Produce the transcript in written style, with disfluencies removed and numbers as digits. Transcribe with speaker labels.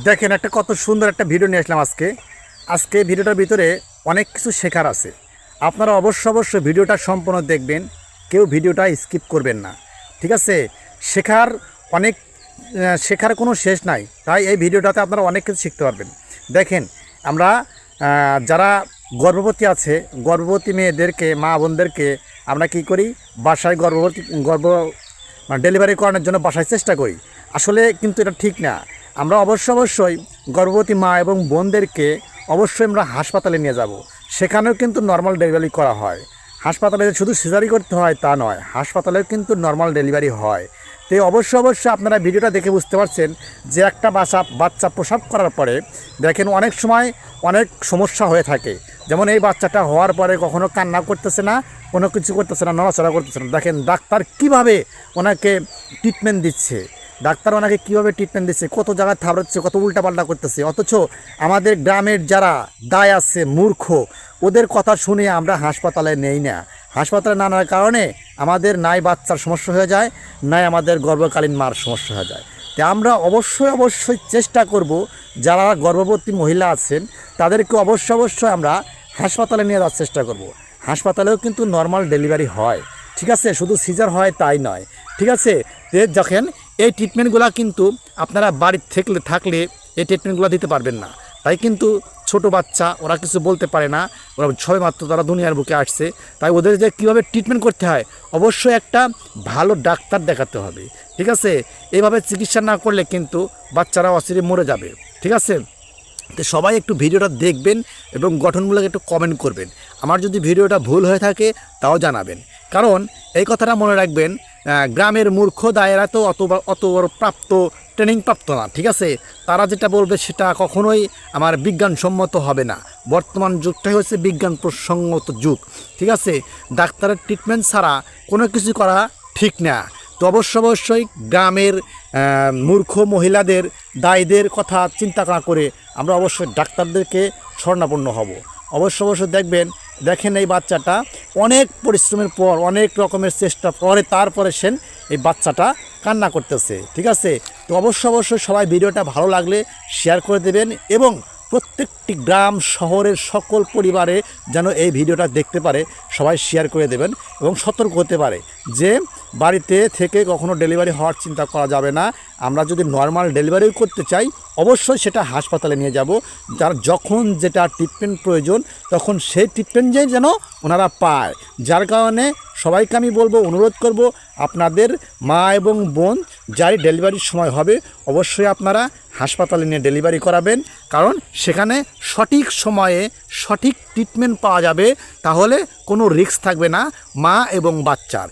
Speaker 1: দেখেন একটা কত সুন্দর একটা ভিডিও নিয়ে আসলাম আজকে ভিডিওটার ভিতরে অনেক কিছু শেখার আছে। আপনারা অবশ্যই ভিডিওটা সম্পূর্ণ দেখবেন, কেউ ভিডিওটা স্কিপ করবেন না। ঠিক আছে, শেখার অনেক শেখার কোনো শেষ নাই, তাই এই ভিডিওটাতে আপনারা অনেক কিছু শিখতে পারবেন। দেখেন, আমরা যারা গর্ভবতী মেয়েদেরকে, মা বোনদেরকে আমরা কি করি, বাসায় ডেলিভারি করানোর জন্য বাসায় চেষ্টা করি। আসলে কিন্তু এটা ঠিক না। আমরা অবশ্যই গর্ভবতী মা এবং বোনদেরকে অবশ্যই আমরা হাসপাতালে নিয়ে যাব। সেখানেও কিন্তু নর্মাল ডেলিভারি করা হয়। হাসপাতালে শুধু সিজারি করতে হয় তা নয়, হাসপাতালেও কিন্তু নর্মাল ডেলিভারি হয়। তো অবশ্যই আপনারা ভিডিওটা দেখে বুঝতে পারছেন যে একটা বাচ্চা প্রসব করার পরে দেখেন অনেক সময় অনেক সমস্যা হয়ে থাকে। যেমন এই বাচ্চাটা হওয়ার পরে কখনো কান্না করতেছে না, কোনো কিছু করতেছে না, নড়াচড়া করতেছে না। দেখেন ডাক্তার কিভাবে ওনাকে ট্রিটমেন্ট দিচ্ছে, কত জায়গায় থাবড়াচ্ছে, কত উল্টাপাল্টা করতেছে। অথচ আমাদের গ্রামের যারা দায় আছে, মূর্খ, ওদের কথা শুনে আমরা হাসপাতালে নেই না। হাসপাতালে না নেওয়ার কারণে আমাদের নাই বাচ্চার সমস্যা হয়ে যায়, নাই আমাদের গর্ভকালীন মার সমস্যা হয়ে যায়। তো আমরা অবশ্যই চেষ্টা করব, যারা গর্ভবতী মহিলা আছেন তাদেরকে অবশ্যই আমরা হাসপাতালে নিয়ে যাওয়ার চেষ্টা করব। হাসপাতালেও কিন্তু নর্মাল ডেলিভারি হয়, ঠিক আছে, শুধু সিজার হয় তাই নয়। ঠিক আছে, দেখেন এই ট্রিটমেন্টগুলো কিন্তু আপনারা বাড়িতে থাকলে এই ট্রিটমেন্টগুলো দিতে পারবেন না। তাই কিন্তু ছোট বাচ্চা, ওরা কিছু বলতে পারে না, ওরা সবেমাত্র তারা দুনিয়ার বুকে আসছে, তাই ওদের যে কীভাবে ট্রিটমেন্ট করতে হয় অবশ্যই একটা ভালো ডাক্তার দেখাতে হবে। ঠিক আছে, এইভাবে চিকিৎসা না করলে কিন্তু বাচ্চারা অচিরে মরে যাবে। ঠিক আছে, তো সবাই একটু ভিডিওটা দেখবেন এবং গঠনমূলক একটু কমেন্ট করবেন। আমার যদি ভিডিওটা ভুল হয়ে থাকে তাও জানাবেন, কারণ এই কথাটা মনে রাখবেন, গ্রামের মূর্খ দায়েরা তো অত বড় ট্রেনিং প্রাপ্ত না। ঠিক আছে, তারা যেটা বলবে সেটা কখনোই আমার বিজ্ঞানসম্মত হবে না। বর্তমান যুগটাই হচ্ছে বিজ্ঞান প্রসঙ্গত যুগ। ঠিক আছে, ডাক্তারের ট্রিটমেন্ট ছাড়া কোনো কিছু করা ঠিক না। তো অবশ্যই গ্রামের মূর্খ মহিলাদের, দায়ীদের কথা চিন্তা না করে আমরা অবশ্যই ডাক্তারদেরকে শরণাপন্ন হব। অবশ্যই দেখেন এই বাচ্চাটা অনেক পরিশ্রমের পর, অনেক রকমের চেষ্টা পরে তারপরে এই বাচ্চাটা কান্না করতেছে। ঠিক আছে, তো অবশ্যই সবাই ভিডিওটা ভালো লাগলে শেয়ার করে দেবেন এবং প্রত্যেকটি গ্রাম শহরের সকল পরিবারে যেন এই ভিডিওটা দেখতে পারে, সবাই শেয়ার করে দেবেন এবং সতর্ক হতে পারে যে বাড়িতে থেকে কখনো ডেলিভারি হওয়ার চিন্তা করা যাবে না। আমরা যদি নর্মাল ডেলিভারি করতে চাই অবশ্যই সেটা হাসপাতালে নিয়ে যাব। যার যখন যেটা ট্রিটমেন্ট প্রয়োজন তখন সেই ট্রিটমেন্ট যেন ওনারা পায়। যার কারণে সবাইকে আমি বলবো, অনুরোধ করব, আপনাদের মা এবং বোন যারই ডেলিভারির সময় হবে অবশ্যই আপনারা হাসপাতালে নিয়ে ডেলিভারি করাবেন, কারণ সেখানে সঠিক সময়ে সঠিক ট্রিটমেন্ট পাওয়া যাবে। তাহলে কোনো রিস্ক থাকবে না মা এবং বাচ্চার।